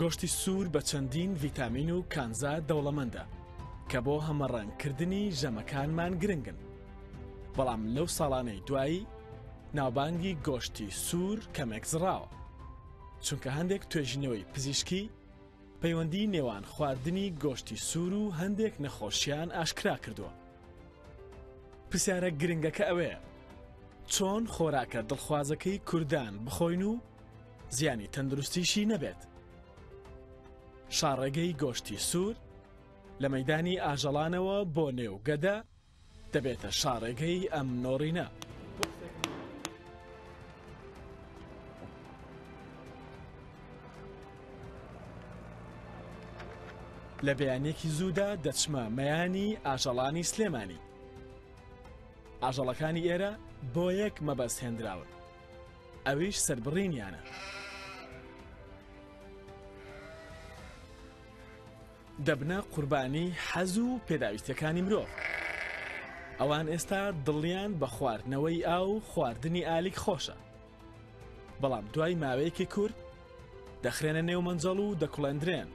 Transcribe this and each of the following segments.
گۆشتی سوور بە چەندین ڤیتامین و کانزا دەوڵەمەندە کە بۆ هەمەڕەنگکردنی ژەمەکانمان گرنگن. بەڵام لەو ساڵانەی دوایی ناوبانگی گۆشتی سوور کەمێک زڕاوە، چونکە هەندێک توێژینەوەی پزیشکی پەیوەندی نێوان خواردنی گۆشتی سوور و هەندێک نەخۆشیان ئاشکرا کردووە. پرسیارە گرنگەکە ئەوەیە: چۆن خۆراکە دڵخوازەکەی کوردان بخۆین و زیانی تەندروستیشی نەبێت؟ شاڕێگەی گۆشتی سوور لە مەیدانی ئاژەڵانەوە بۆ نێوگەدە دەبێتە شاڕێگەی ئەم نۆڕینە. لە بەیانێکی زوودا دەچمە مەیانی ئاژەڵانی سلێمانی. ئاژەڵەکانی ئێرە بۆ یەک مەبەست هێنراون، ئەویش سەربڕینیانە. دەبنە قوربانی حەز و پێداویستەکانی مرۆڤ. ئەوان ئێستا دڵیان بە خواردنەوەی ئاو خواردنی ئالیک خۆشە، بەڵام دوای ماوەیەکی کورت دەخرێنە نێو مەنجەڵ و دەکوڵێندرێن،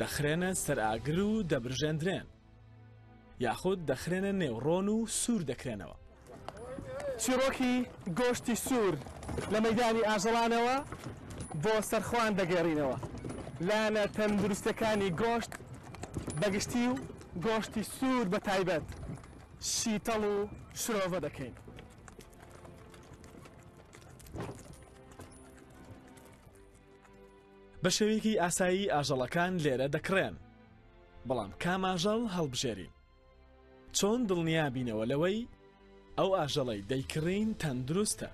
دەخرێنە سەر ئاگر و دەبرژێندرێن، یاخود دەخرێنە نێو ڕۆن و سوور دەکرێنەوە. چیرۆکی گۆشتی سوور لە مەیدانی ئاژەڵانەوە بۆ سەرخوان دەگەڕینەوە. لانە تەندروستەکانی گۆشت بەگشتی و گۆشتی سوور بە تایبەت شیتەڵ و شرۆڤە دەکەین. بە شێوەیەکی ئاسایی ئاژەڵەکان لێرە دەکڕێن، بەڵام کام ئاژەڵ هەڵبژێرین؟ چۆن دڵنیابینەوە لەوەی ئەو ئاژەڵەی دەیکڕین تەندروستە؟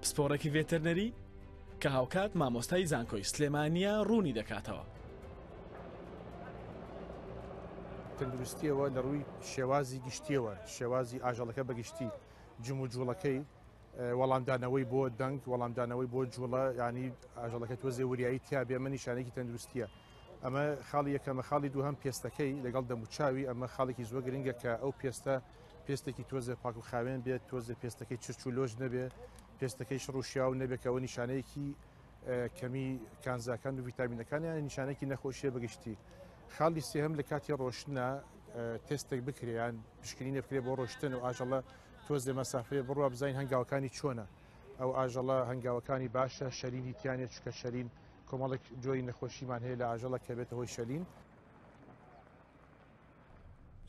پسپۆڕێکی ڤێتەرنەری کە هاوکات مامۆستای زانکۆی سلێمانیە ڕوونی دەکاتەوە. تەندروستیەوە لە ڕووی شێوازی گشتیەوە، شێوازی ئاژەڵەکە بەگشتی، جم و جوڵەکەی، وەڵامدانەوەی بۆ دەنگ، وەڵامدانەوەی بۆ جوڵە، ینی ئاژەڵەکە تۆزێ وریایی تیا بێ، ئەمە نیشانەیەکی تەندروستیە. ئەمە خاڵی یەکەمە. خاڵی دووهەم پێستەکەی لەگەڵ دەموچاوی، ئەمە خاڵێکی زۆر گرنگە کە ئەو پێستێکی تۆزێ پاک و خاوێن بێت، تۆزێ پێستەکەی چرچ و لۆژ نەبێ، پێستەکەی شڕوشیا و نەبێت، کەەوە نیشانەیەکی کەمی کانزاکان و ڤیتامینەکانیان نیشانەیەکی نەخۆشیە بەگشتی. خاڵی سێهەم لە کاتی ڕۆشتنە تێستێک بکرێیان پشکنینە بکرێ بۆ ڕۆشتن و ئاژەڵە تۆزێ مەسافرێ بڕوا بزین هەنگاوەکانی چۆنە. ئەو ئاژەڵە هەنگاوەکانی باشە، شەلینی تیانێت، چکە شەلین کۆمەڵێک جۆی نەخۆشیمان هەیە لە ئاژەڵە کە بێتە هۆی شەلین.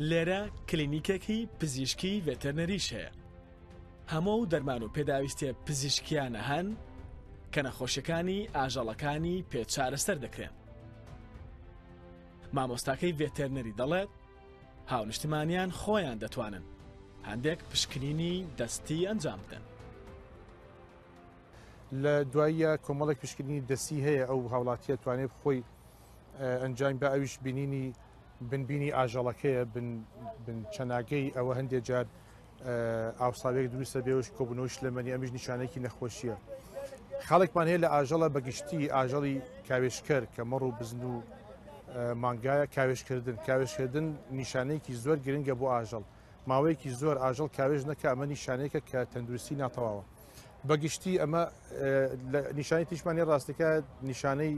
لێرە کلینیکێکی پزیشکی ڤێتەرنەریش هەیە. هەموو دەرمان و پێداویستێ پزیشکیانە هەن کە نەخۆشیەکانی ئاژەڵەکانی پێچارەسەر دەکرێن. مامۆستاکەی ڤێتەرنەری دەڵێت هاونیشتمانیان خۆیان دەتوانن هەندێک پشکنینی دەستی ئەنجام بدەن. لە دواییە کۆمەڵێک پشکنینی دەستی هەیە، ئەو هاوڵاتیە توانێت خۆی ئەنجام بە ئەویش بینینی بنبینی ئاژەڵەکەیە، بن چەناگەی ئەوە هەندێک جار ئاوساوێک دروستە بێوش کۆبوونەوەش لەمەنی، ئەمیش نیشانەیەکی نەخۆشیە. خاڵێکمان هەیە لە ئاژەڵە بەگشتی ئاژەڵی کاوێشکەر کە مەڕ و بزن و مانگایە کاوێشکردن نیشانەیەکی زۆر گرنگە بۆ ئاژەڵ. ماوەیەکی زۆر ئاژەڵ کاوێژ نەکە، ئەمە نیشانەیەکە کە تەندروستی ناتەواوە. بەگشتی ئەمە نیشانەی تیشمانی ڕاستەکە نیشانەی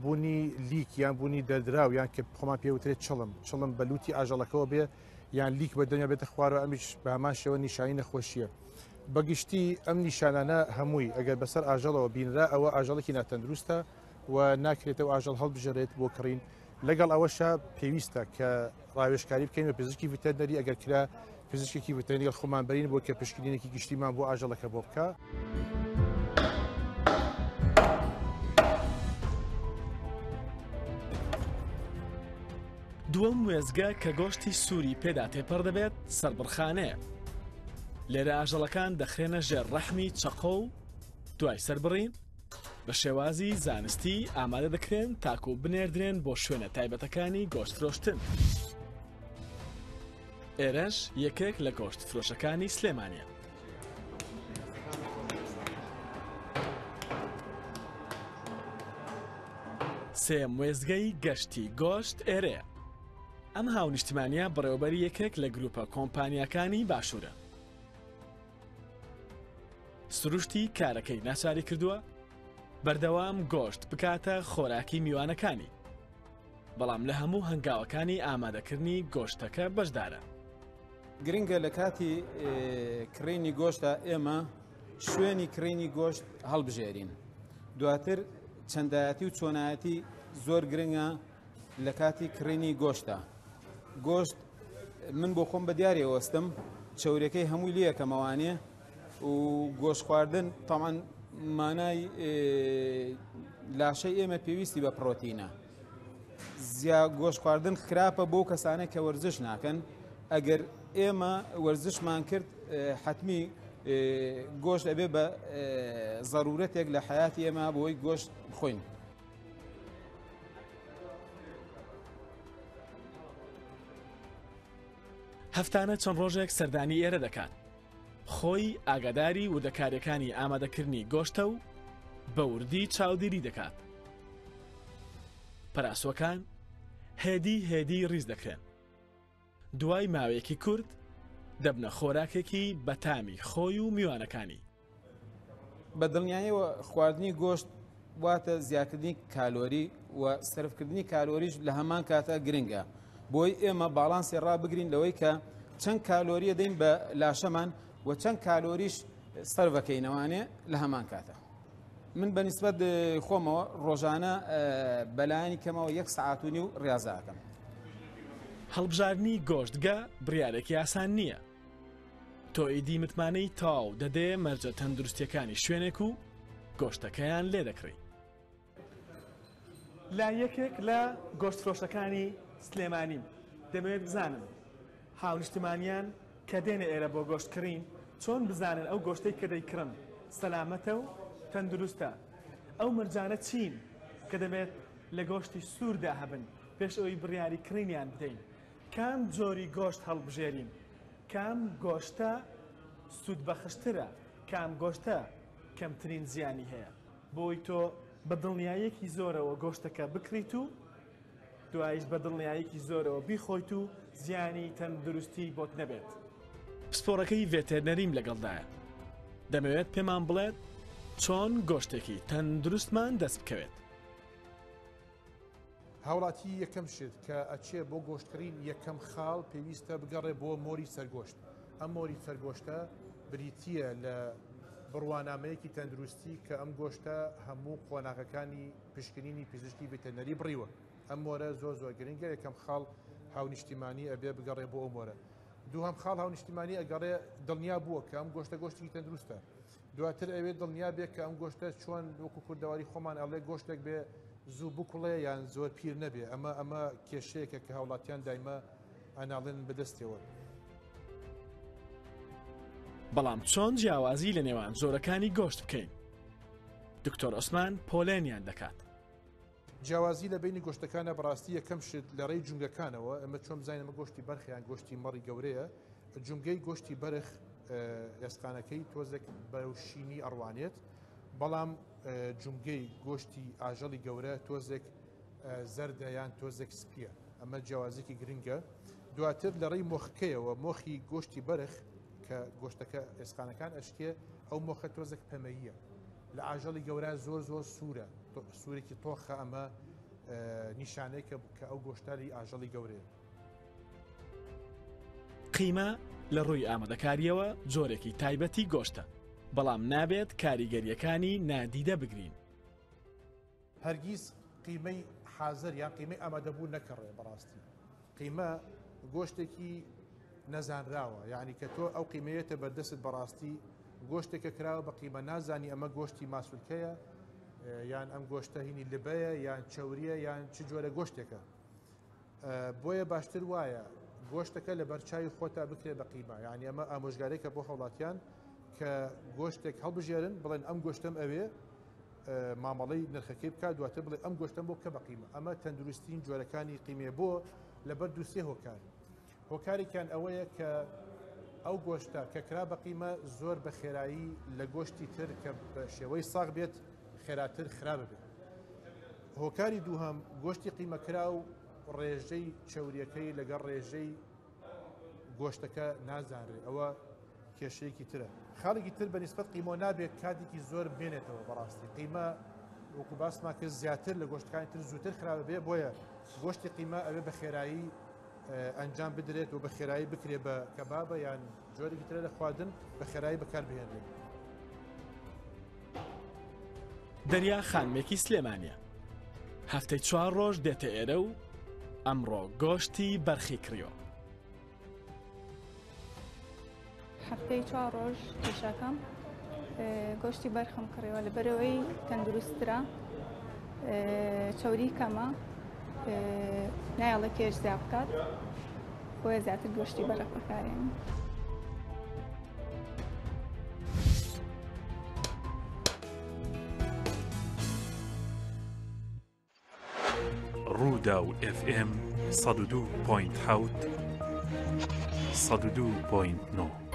بوونی لیک یان بوونی دەردراو، یان کە خۆمان پێوترێت چڵم بەلوتی ئاژەڵەکەەوە بێ، یان لیک بە دنیا بێتە خوارەوە، ئەمیش بە هەمان شێوە نیشانی نەخۆشیە. بەگشتی ئەم نیشانانە هەمووی ئەگەر بەسەر ئاژەڵەوە بینرا، ئەوە ئاژەڵێکی ناتەندروستە و ناکرێتەوە ئاژەڵ هەڵبژێرێت بۆ کڕین. لەگەڵ ئەوەشە پێویستە کە ڕاوێژکاری بکەین بە پزیشکی ڤێتەرنەری، ئەگەر کرا پزیشکێکی ڤێتەرنەری خۆمان بەرین بۆ کە پشکنینێکی گشتیمان بۆ ئاژەڵەکە بۆ بکە. دووەم وێزگە کە گۆشتی سووری پێدا تێپەڕ دەبێت سەربڕخانەیە. لێرە ئاژەڵەکان دەخرێنە ژێر ڕەحمی چەقۆ و دوای سەربڕین بە شێوازی زانستی ئامادە دەکرێن تاکو بنێردرێن بۆ شوێنە تایبەتەکانی گۆشتفرۆشتن. ئێرەش یەکێک لە گۆشت فرۆشەکانی سلێمانیە. سێم وێزگەی گەشتی گۆشت ئێرەیە. ئەم هاونیشتمانیە بەڕێوەبەری یەکێک لە گروپە کۆمپانیاکانی باشوورە. سروشتی کارەکەی ناچاری کردووە بەردەوام گۆشت بکاتە خۆراکی میوانەکانی، بەڵام لە هەموو هەنگاوەکانی ئامادەکردنی گۆشتەکە بەشدارە. گرنگە لە کاتی کڕینی گۆشتە ئێمە شوێنی کڕینی گۆشت هەڵبژێرین. دواتر چەندایەتی و چۆنایەتی زۆر گرنگە لە کاتی کڕینی گۆشتە. گۆشت من بۆ خۆم بە دیارێ وەستم چەورەکەی هەمووی لەکەمەوانێ و گۆشت خواردن تەمان مانای لاشەی ئێمە پێویستی بە پرۆتینە. زیا گۆشت خواردن خراپە بۆ کەسانێک کە وەرزش ناکەن. ئەگەر ئێمە وەرزشمان کرد حتمی گۆشت ئەبێ بە ضرورەتێک لە حیاتی ئێمە بۆی گۆشت بخۆین. هەفتانە چەند ڕۆژێک سەردانی ئێرە دەکات. خۆی ئاگاداری وردەکاریەکانی ئامادەکردنی گۆشتە و بە وردی چاودێری دەکات. پەراسۆکان هێدی ڕیز دەکرێن. دوای ماوەیەکی کورت دەبنە خۆراکێکی بەتامی خۆی و میوانەکانی. بە دڵنیاییەوە خواردنی گۆشت واتە زیادکردنی کالۆری و سەرفکردنی کالۆریش لە هەمان کاتە گرنگە. بۆی ئێمە باڵانسی ڕابگرین لەوەی کە چەند کالۆریە دەین بە لاشەمان و چەند کالۆریش سەرڤەکەینەوانێ لە هەمان کاتە. من بەنسبەت خۆمەوە ڕۆژانە بەلایانی کەمەوە 1 ساعت و نیو ڕاضاکەم. هەڵبژاردننی گۆشتگە بڕیارێکی ئاسان نییە. تۆ ئیدی متمانەی تاو دەدێ مەرجە تەندروستیەکانی شوێنێک و گۆشتەکەیان لێ دەکڕی. لا یەکێک لە گۆشتفرۆشەکانی سلێمانیم دەمەوێت بزانم هاونیشتمانیان کە دێنە ئێرە بۆ گۆشتکردن چۆن بزانن ئەو گۆشتەی کە دەیکڕن سەلامەتە و تەندروستە. ئەو مەرجانە چین کە دەبێت لە گۆشتی سووردا هەبن پێش ئەوی بڕیاری کڕینیان بدەین. کام جۆری گۆشت هەڵبژێرین، کام گۆشتە سوود بەخشترە، کام گۆشتە کەمترین زیانی هەیە. بۆی تۆ بە دڵنیاییەکی زۆرەوە گۆشتەکە بکریت و دوایش بە دڵنیاییەکی زۆرەوە بیخۆیت و زیانی تەندروستی بۆت نەبێت. پسپۆڕەکەی ڤێتێرنەریم لەگەڵدایە. دەمەوێت پێمان بڵێت چۆن گۆشتێکی تەندروستمان دەست بکەوێت. هاوڵاتی یەکەم شت کە ئەچێ بۆ گۆشتکردن یەکەم خاڵ پێویستە بگەڕێ بۆ مۆری سەرگۆشت. ئەم مۆری سەرگۆشتە بریتیە لە بڕوانامەیەکی تەندروستی کە ئەم گۆشتە هەموو قۆناغەکانی پشکنینی پزیشکی ڤێتەرنەری بڕیوە. ئەم مۆرە زۆر گرنگە. یەکەم خاڵ هاونیشتیمانی ئەبێ بگەڕێ بۆ ئەو مۆرە. دووهەم خاڵ هاونیشتیمانی ئەگەڕێ دڵنیا بووە کە ئەم گۆشتە گۆشتێکی تەندروستە. دواتر ئەوێت دڵنیا بێت کە ئەم گۆشتە چۆن وەکو کوردەواری خۆمان ئەڵێ گۆشتێک بێ زوو بکوڵێ یان زۆر پیر نەبێ. ئەمە کێشەیەکە کە هاوڵاتیان دایمە ئەناڵێن بەدەستەوە. بەڵام چۆن جیاوازی لە نێوان زۆرەکانی گۆشت بکەین؟ دکتۆر عوسمان پۆلێنیان دەکات. جیاوازی لە بینی گۆشتەکانە بەڕاستی یەکەم شت لە ڕێی جونگەکانەوە. ئەمە چۆن بزانین ئەمە گۆشتی بەرخیان گۆشتی مەڕی گەورەیە. جونگەی گۆشتی بەرخ ئێسقانەکەی تۆزێک بەوشینی ئەڕوانێت، بەڵام جونگەی گۆشتی ئاژەڵی گەورە تۆزێک زەردەیان تۆزێک سپیە. ئەمە جیاوازێکی گرنگە. دواتر لە ڕێی مۆخەکەیەوە مۆخی گۆشتی بەرخ کە گۆشتەکە ئێسقانەکان ئەشکێ ئەو مۆخە تۆزێک پەمەییە. لە ئاژەڵی گەورە زۆر سوورە، سوورێکی تۆخە. ئەمە نیشانەیە کە ئەو گۆشتاری ئاژەڵی گەورەیە. قیمە لە ڕووی ئامادەکاریەوە جۆرێکی تایبەتی گۆشتە، بەڵام نابێت کاریگەریەکانی نادیدە بگرین. هەرگیز قیمەی حازر یان قیمەی ئامادەبوو نەکەڕێ. بەڕاستی قیمە گۆشتێکی نەزانراوە، یعنی کە تۆ ئەو قیمەیەتە بەردەست بەڕاستی گۆشتێکە کراوە بە قیمە نازانی ئەمە گۆشتی ماسوولکەیە یان ئەم گۆشتە هینی لبەیە یان چەوریە یان چ جۆرە گۆشتێکە. بۆیە باشتر وایە گۆشتەکە لە بەرچاوی خۆتا بکرێ بە قیمە. یعنی ئەمە ئامۆژگارێکە بۆ هەوڵاتیان کە گۆشتێک هەڵبژێرن بڵێن ئەم گۆشتم ئەوێ مامەڵەی نرخەکەی بکات، دواتر بڵێ ئەم گۆشتم بۆ بکە بە قیمە. ئەمە تەندروستین جۆرەکانی قیمێ بۆ لەبەر دووسێ هۆکار. هۆکارێکیان ئەوەیە کە ئەو گۆشتە کە کرا بە قیمە زۆر بە خێرایی لە گۆشتی تر کە بە شێوەی ساغ بێت خێراتر خراپە بێت. هۆکاری دووهەم گۆشتی قیمەکرا و ڕێژەی چەوریەکەی لەگەڵ ڕێژەی گۆشتەکە نازانرێ. ئەوە کێشەیەکی ترە خاڵێکی تر بە نیسبەت قیمۆ نابێت کاتێکی زۆر بێنێتەوە بەڕاستی قیمە وەکو باسمان کرد زیاتر لە گۆشتەکانی تر زووتر خراپە بێ بۆیە گۆشتی قیمە ئەوێ بە خێرایی ئەنجام بدرێت و بە خێرایی بکرێ بە کەبابە یان جۆرێکی ترە لە خواردن بە خێرایی بەکاربهێنرێت. دەریا خانمێکی سلێمانیە هەفتەی 4 ڕۆژ دێتە ئێرە و ئەمڕۆ گۆشتی بەرخی کڕیۆ. هەفتەی 4 ڕۆژ پێشەکەم گۆشتی بەرخم کڕیەوە لەبەرەوەی تەندروسترە چەوری کەمە نایڵە کێش زیاد بکات بۆیە زیاتر گۆشتی بەرخ بەکارێنم. ڕوودا و FM 102.7 102.9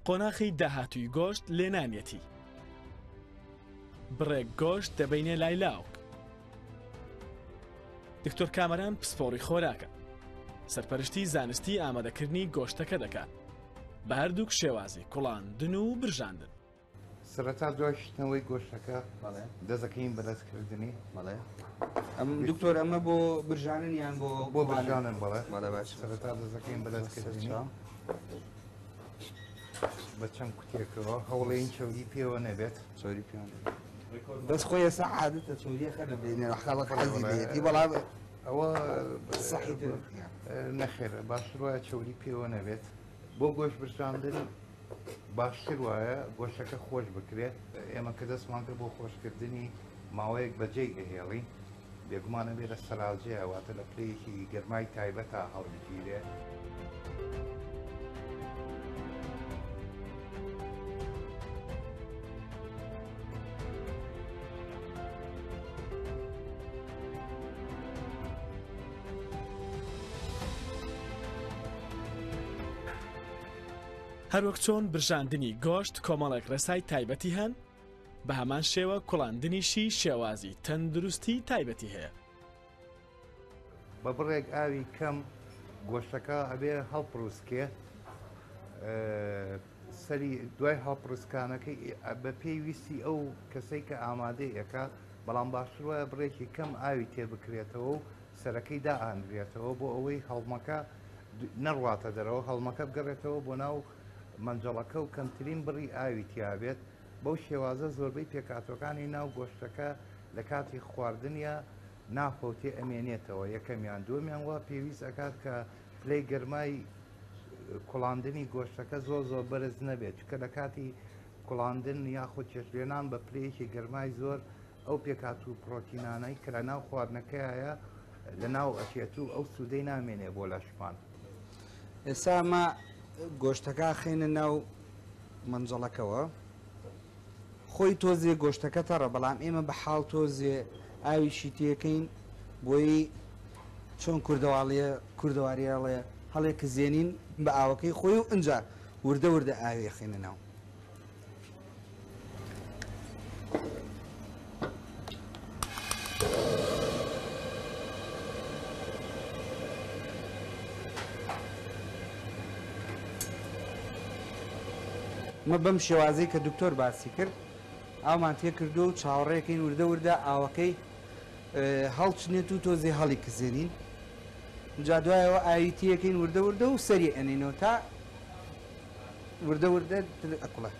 قۆناخی داهاتووی گۆشت لێنانیەتی بڕێک گۆشت دەبینێ لای لاوک. دکتۆر کامەران پسپۆڕی خۆراکە سەرپەرشتی زانستی ئامادەکردنی گۆشتەکە دەکات بە هەردووک شێوازی کوڵاندن و برژاندن. سەرەتا دوای شتنەوەی گۆشتەکە دەزەکەین بەدەستکردنی ئەم دکتۆر ئەمە بۆ برژانن یان بۆ برژانن بەڵێ باش سەرەتا دەزەکەین بەدەستکردنی بە چەند کوتێکەوە هەوڵێن چەوری پێوە نەبێت چۆری پێوە بەس خۆی سەعادەتە چۆریەکە دەبێنێ خەڵک حەزی لێتی بەڵام ئەوە سەحی نەخێر باشتر وایە چەوری پێوە نەبێت بۆ گۆشت برژاندن باشتر وایە گۆشتەکە خۆش بکرێت ئێمە کە دەستمان کرد بۆ خۆشکردنی ماوەیەک بەجێی گەهێڵی بێگومانە بێ لە سەراجەیە واتە لە پلەیەکی گەرمای تایبەتە هەڵبگیرێ. هەروەک چۆن برژاندنی گۆشت کۆمەڵێک ڕێسای تایبەتی هەن بە هەمان شێوە کوڵاندنیشی شێوازی تەندروستی تایبەتی هەیە. بە بڕێک ئاوی کەم گۆشتەکە ئەبێ هەڵپڕوسکێ سەری دوای هەڵپڕوسکانەکەی بە پێویستی ئەو کەسەی کە ئامادەی ئەکا بەڵام باشتر وایە بڕێکی کەم ئاوی تێ بکرێتەوە و سەرەکەی دائانرێتەوە بۆ ئەوەی هەڵمەکە نەڕواتە دەرەوە هەڵمەکە بگەڕێتەوە بۆ ناو مەنجەڵەکە و کەمترین بڕی ئاوی تیابێت بەو شێوازە زۆربەی پێکاتەکانی ناو گۆشتەکە لە کاتی خواردنیە ناخۆتێ ئەمێنێتەوە یەکەمیان دووەمیان وا پێویست ئەکات کە پلەی گەرمای کوڵاندنی گۆشتەکە زۆر بەرز نەبێت چکە لە کاتی کوڵاندن یاخود چێشتێنان بە پلەیەکی گەرمای زۆر ئەو پێکات و پرۆتینانەی کە لە ناو خواردنەکەیە لە ناو ئەچێت و ئەو سوودەی نامێنێ بۆ لەشمان. ئێستا ئەمە گۆشتەکە خێنە ناو مەنجەڵەکەوە خۆی تۆزێ گۆشتەکە تەڕە بەڵام ئێمە بە حاڵ تۆزێ ئاویشی تێکەین بۆی چۆن کوردەواریاڵێ هەڵێک زێنین بە ئاوەکەی خۆی و ئەنجا وردە ئاوێ خێنە ناو. مە بەم شێوازەی کە دکتۆر باسی کرد ئاومان تێ کردو و چاوەڕێەکەین وردە ئاوەکەی هەڵچنێت و تۆزێ هەڵی کزێنین جا دوایەوە ئاویتیەکەین وردە و سەری ئەنینەوە تا وردە ئەکوڵە.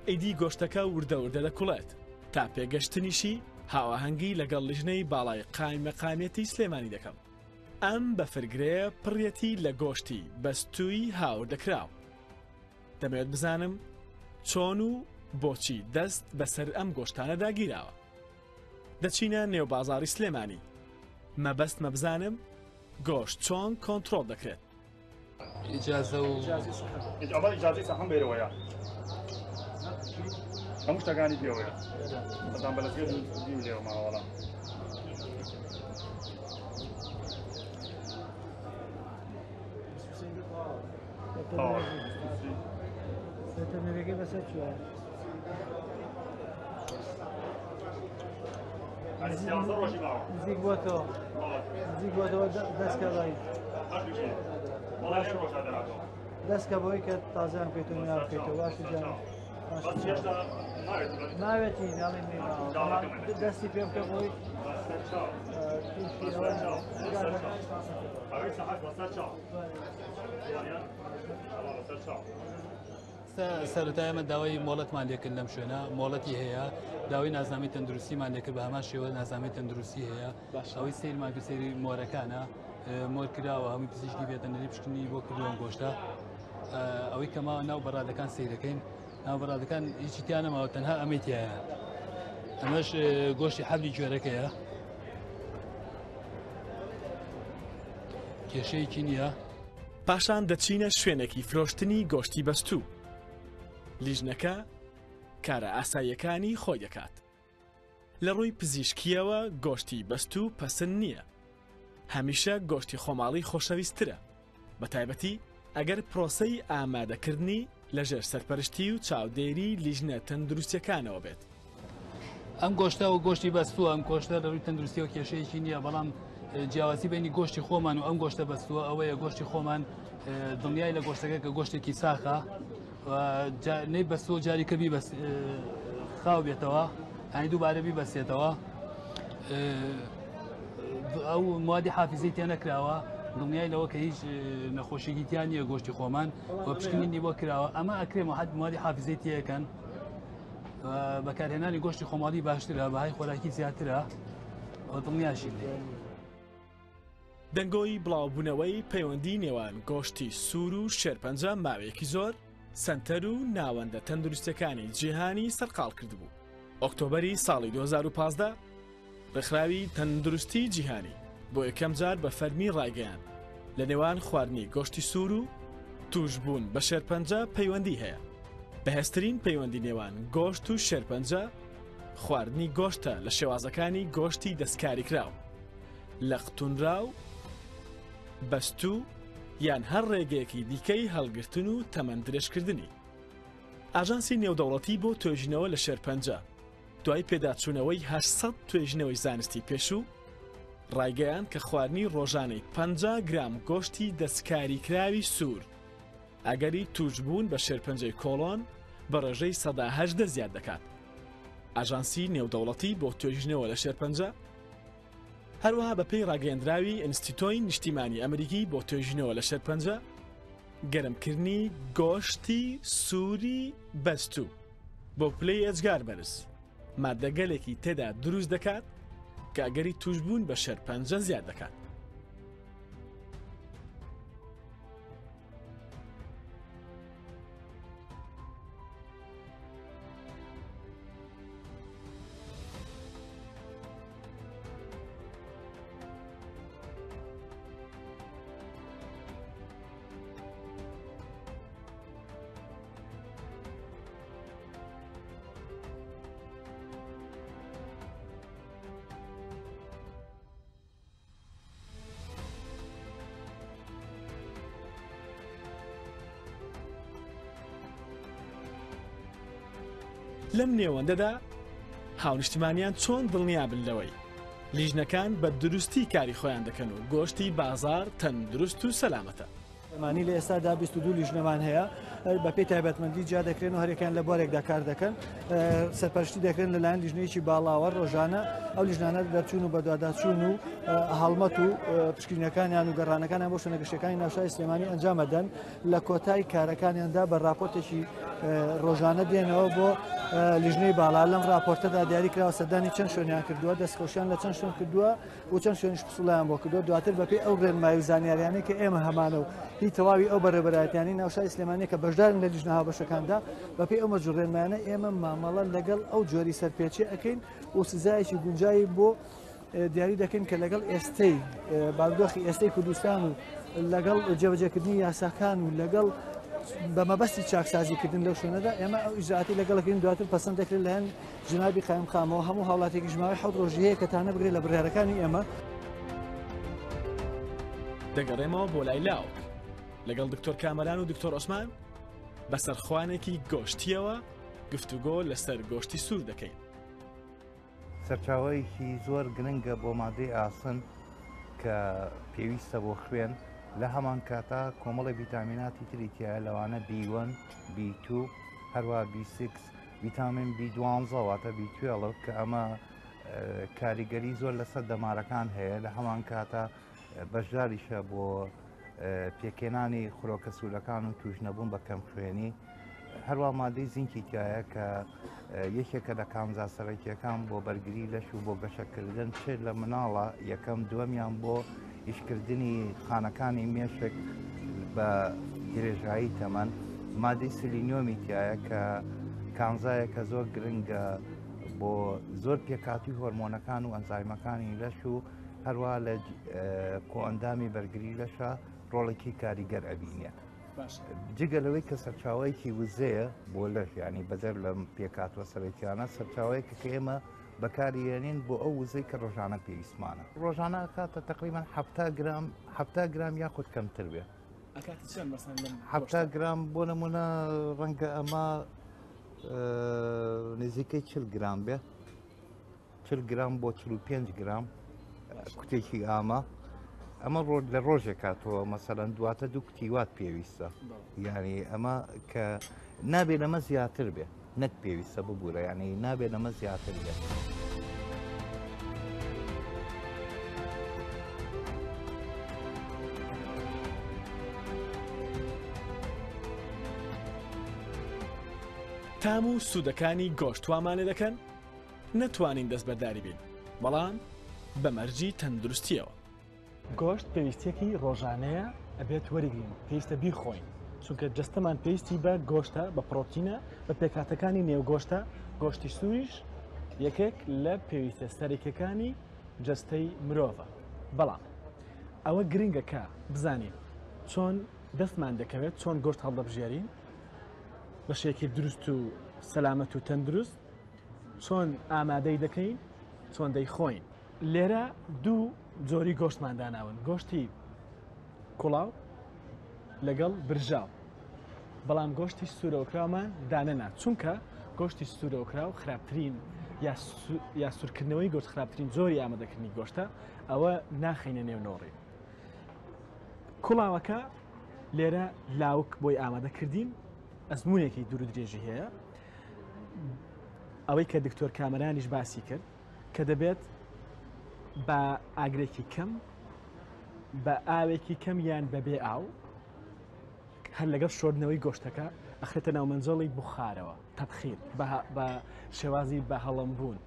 ئیدی گۆشتەکە وردە دەکوڵێت تا پێگەشتنیشی هاوەهەنگی لەگەڵ لیژنەی باڵای قایمەقامەتی سلێمانی دەکەم. ئەم بە فرگرەیە پڕەتی لە گۆشتی بەستووی هاور دەکراو. دەمەوێت بزانم چۆن و بۆچی دەست بەسەر ئەم گۆشتانە داگیراوە. دەچینە نێوبازاری سلێمانی. مەبەستمە بزانم گۆشت چۆن کۆنتڕۆڵ دەکرێت. ئیجازە و ئیجازەی سەحەم بێرەوەیە. هەموو شتەکانی پێوەیە بەتان بەلەسێت دیو لێوە ماوەڵا نەوێگەی بەسەر چووە نزیک بۆتەوە نزیک بۆتەوە دەستکەڵی دەستکە بۆی کە تازیان پێێتەوە نیا بکەیتەوە باش جان ناوێتی ناڵی دەستی پێ بکە بۆی سەرەتای ئەمە داوای مۆڵەتمان لێکرد لەم شوێنە مۆڵەتی هەیە داوای نازامی تەندروستیمان لێکرد بە هەمان شێوە نازامی تەندروستی هەیە ئەوەی سیرمان کرد سەیری مۆرەکانە مۆر کراوە هەمووی پزیشکی بێتەنەری پشکنی بۆ کردووەم گۆشتە ئەوەی کەماوە ناو بەڕادەکان سیرەکەین ناو بەڕادەکان هیچی تیان نەماوە تەنها ئەمەیتیایە ئەمەش گۆشتی حەبلی جوێرەکەیە کێشەیەکی نییە پاشان دەچینە شوێنێکی فرۆشتنی گۆشتی بەستوو لیژنەکە کارە ئاساییەکانی خۆی دەکات لە ڕووی پزیشکیەوە گۆشتی بەستوو پەسەند نییە هەمیشە گۆشتی خۆماڵی خۆشەویستترە بە تایبەتی ئەگەر پرۆسەی ئامادەکردنی لەژێر سەرپەرشتی و چاودێری لیژنە تەندروستیەکانەوە بێت ئەم گۆشتە و گۆشتی بەستووە ئەم گۆشتە لە ڕووی تەندروستیەوە کێشەیەکی نییە بەڵام جیاوازی بینی گۆشتی خۆمان و ئەم گۆشتە بەستووە ئەوەیە گۆشتی خۆمان دڵنیای لە گۆشتەکە کە گۆشتێکی ساخە نەی بەستووە جاری کەبی خاو بێتەوە ئەنی دووبارە بی بەسێتەوە ئەو موادی حافزەی تێ نەکراوە دڵنیای لەوە کە هیچ نەخۆشیێکی تیان نییە گۆشتی خۆمان و پشکنینی بۆ کراوە ئەمە ئەکرێمە حد موادی حافزەی تێەکەن بەکارهێنانی گۆشتی خۆماڵی باشترە بەهای خۆراکی زیاترە دڵنیاشی لێ دەنگۆی بڵاوبوونەوەی پەیوەندی نێوان گۆشتی سوور و شێرپەنجە ماوەیەکی زۆر سنتەر و ناوەندە تەندروستەکانی جیهانی سەرقاڵ کردبوو. ئۆکتۆبەری ساڵی 2015 ڕێکخراوی تەندروستی جیهانی بۆ یەکەم جار بە فەرمی ڕایگەیان لە نێوان خواردنی گۆشتی سوور و توشبوون بە شێرپەنجە پەیوەندی هەیە. بەهێزترین پەیوەندی نێوان گۆشت و شێرپەنجە خواردنی گۆشتە لە شێوازەکانی گۆشتی دەستکاری کراو لە قوتونراو بەستوو یان هەر ڕێگەیەکی دیکەی هەڵگرتن و تەمەن درێژکردنی. ئاژانسی نێودەوڵەتی بۆ توێژینەوە لە شێرپەنجە دوای پێداچوونەوەی 800 توێژینەوەی زانستی پێشوو ڕایگەیان کە خواردنی ڕۆژانەی 50 گرام گۆشتی دەستکاری کراوی سوور ئەگەری توشبوون بە شێرپەنجەی کۆڵۆن بە ڕێژەی 180 زیاد دەکات. ئاژانسی نێودەوڵەتی بۆ توێژینەوە لە شێرپەنجە هەروەها بەپێی ڕاگەیەندراوی ئینستیتۆی نیشتیمانی ئەمریکی بۆ توێژینەوە لە شێرپەنجە گەرمکردنی گۆشتی سووری بەستوو بۆ پلەی ئەجگار بەرز مادەگەلێکی تێدا دروست دەکات کە ئەگەری توشبوون بە شێرپەنجە زیاد دەکات. لەم نێوەندەدا هاونیشتمانیان چۆن دڵنیابن لەوەی لیژنەکان بە دروستی کاری خۆیان دەکەن و گۆشتی بازار تەندروست و سەلامەتە. مانی لە ئێستادا 22 لیژنەمان هەیە بە پێی تایبەتمەندی جا دەکرێن و هەرێکیان لە بۆرێکدا کار دەکەن سەرپەرشتی دەکرێن لەلایەن لیژنەیەکی باڵاوە ڕۆژانە ئەو لیژنانە دەرچوون و بەدواداچوون و هەڵمەت و پشکنینەکانیان و گەڕانەکانیان بۆ شوێنەگەشتەکانی ناوشای سلێمانی ئەنجامەدەن لە کۆتای کارەکانیاندا بە راپۆرتێکی ڕۆژانە دێنەوە بۆ لیژنەی باڵا لەم راپۆرتەدا دیاری کراوە سەردانی چەند شوێنیان کردووە دەستکەوشیان لە چەند شوێن کردووە و چەند شوێنیش قسوڵیان بۆ کردووە دواتر بەپێی ئەو ڕێنمایی و زانیاریانەی کە ئێمە هەمانە و هی تەواوی ئەو بەڕێبەرایەتیانی ناوشای سلێمانی کە بەشدارن لە لیژنە هاوبەشەکاندا بەپێی ئەو مەجوڕێنمایانە ئێمە مامەڵە لەگەڵ ئەو جۆری سەرپێچی ئەەکەین و سزایەکی گونجایی بۆ دیاری دەکەین کە لەگەڵ ئێستەی بارودۆخی ئێستەی کوردستان و لەگەڵ جێبەجێکردنی یاساکان و لەگەڵ بە مەبەستی چاکسازیکردن لەو شوێنەدا ئێمە ئەو ئیجراعاتی لەگەڵەکەین دواتر پەسەند دەکرێت لە هەن جنابی قایم خامەوە هەموو هاوڵاتێکی ژماوەی 7 ڕۆژی هەیە کە تانە بگرێت لە بڕیارەکانی ئێمە. دەگەڕێمەوە بۆ لای لاوک لەگەڵ دکتۆر کامەران و دکتۆر عوسمان بەسەر خوانێکی گۆشتیەوە گفتوگۆ لەسەر گۆشتی سوور دەکەین. سەرچاوەیەکی زۆر گرنگە بۆ مادەی ئاسن کە پێویستە بۆ خوێن لە هەمان کاتا کۆمەڵی ڤیتامیناتی تریتیایە لەوانە B1 B2 هەروە B6 ڤیتامین B12 واتە B12 کە ئەمە کاریگەری زۆر لەسەر دەمارەکان هەیە لە هەمان کاتە بەشداریشە بۆ پێکێنانی خۆرۆکە سوورەکان و توژنەبوون بە کەم خوێنی. هەروە مادەی زینکی تایە کە یەکێکە لە کامزا سەرەکیەکان بۆ بەرگری لەش و بۆ گەشەکردن چێت لە مناڵە یەکەم دووەمیان بۆ ئیشکردنی خانەکانی مێشک بە درێژایی تەمەن. مادەی سلینیۆمی تایە کە کامزایەکە زۆر گرنگە بۆ زۆر پێکاتی هۆرمۆنەکان و ئەنزایمەکانی لەش و هەروە لە کۆئەندامی بەرگری لەشە ڕۆڵێکی کاریگەر ئەبینێ. جگە لەوەی کە سەرچاوەیەکی وزەیە بۆ لەش ینی بەدەر لەم پێکاتوە سەرەکیانە سەرچاوەیەکە کە ئێمە بەکارهێنین بۆ ئەو وزەی کە ڕۆژانە پێویستمانە. ڕۆژانە کاتە تقریبان 7 گرام یاخود کەمتر بێ. 7 گرام بۆ نمونە ڕەنگە ئەمە نزیکەی 40 گرام بێ 40 گرام بۆ 45 گرام کوتێکی ئامە. ئەمە لە ڕۆژێک کاتەوە مەسەلەن دواتە 2 کوتیوات پێویستە یعنی ئەمە کە نابێت لەمە زیاتر بێ نەک پێویستە ببوورە یعنی نابێت لەمە زیاتر بێ. تام و سوودەکانی گۆشت وامانە دەکەن نەتوانین دەست بەرداری بین بەڵام بەمەرجی تەندروستیەوە. گۆشت پێویستیەکی ڕۆژانەیە ئەبێت وەرگین پێویستە بیخۆین چونکە جستەمان پێویستی بە گۆشتە بە پرۆتینە بە پێکاتەکانی نێوگۆشتە. گۆشتی سووریش یەکێک لە پێویستە سەرەکیەکانی جستەی مرۆڤە. بەڵام ئەوە گرنگە کە بزانین چۆن دەستمان دەکەوێت چۆن گۆشت هەڵدەبژێرین بە شێکی دروست و سەلامەت و تەندروست چۆن ئامادەی دەکەین چۆن دەیخۆین. لێرە دوو جۆری گۆشتمانداناون گۆشتی کوڵاو لەگەڵ برژاو بەڵام گۆشتی سوورەوەکراومان دانەنا چونکە گۆشتی سوورەوەکراو خراپترین یا سوورکردنەوەی گۆشت خراپترین جۆری ئامادەکردنی گۆشتە ئەوە ناخینە نێو نۆڕی. کوڵاوەکە لێرە لاوک بۆی ئامادەکردین ئەزمونێکی دوور و درێژی هەیە ئەوەی کە دکتۆر کامەرانیش باسی کرد کە دەبێت بە ئاگرێکی کەم بە ئاوێکی کەم یان بەبێ ئاو هەر لەگەڵ شۆردنەوەی گۆشتەکە ئەخێتە ناو مەنجەڵی بخارەوە تەبخیر بە شێوازی بە هەڵەمبوون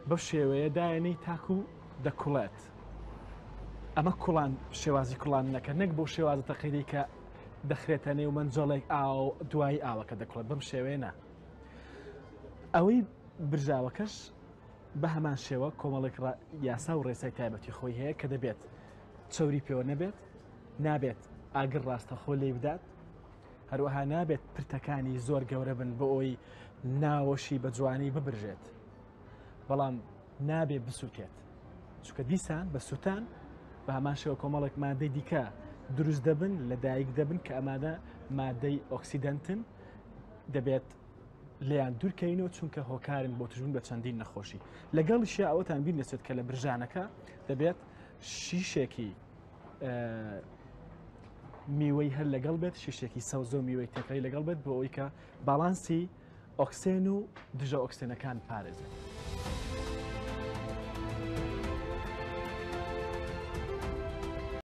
بەو شێوەیە دایەنەی تاکو دەکوڵێت. ئەمە کوڵان شێوازی کوڵان نەکە نەک بۆ شێوازە تەقیدی کە دەخرێتە نێو مەنجەڵێک ئاو دوای ئاوەکە دەکوڵێت بەم شێوەیە نا. ئەوەی برژاوەکەش بە هەمان شێوە کۆمەڵێک یاسا و ڕێسای تایبەتی خۆی هەیە کە دەبێت چەوری پێوە نەبێت نابێت ئاگر ڕاستەخۆ لێ بدات هەروەها نابێت پرتەکانی زۆر گەورە بن بۆ ئەوی ناوەشی بە جوانی ببرژێت بەڵام نابێت بسووتێت چونکە دیسان بە سووتان بە هەمان شێوە کۆمەڵێک مادەی دیکە دروست دەبن لە دایک دەبن کە ئەمادە مادەی ئۆکسیدەنتن دەبێت لیان دوورکەینەوە چونکە هۆکارن بۆ توژبوون بە چەندین نەخۆشی. لەگەڵیشە ئەوەتان بیر نەچێت کە لە برژانەکە دەبێت شیشێکی میوەی هەر لەگەڵ بێت شیشێکی سەوزە و میوەی تێکەی لەگەڵ بێت بۆ ئەوەی کە باڵانسی ئۆکسێن و دژە ئۆکسێنەکان پارێزێت.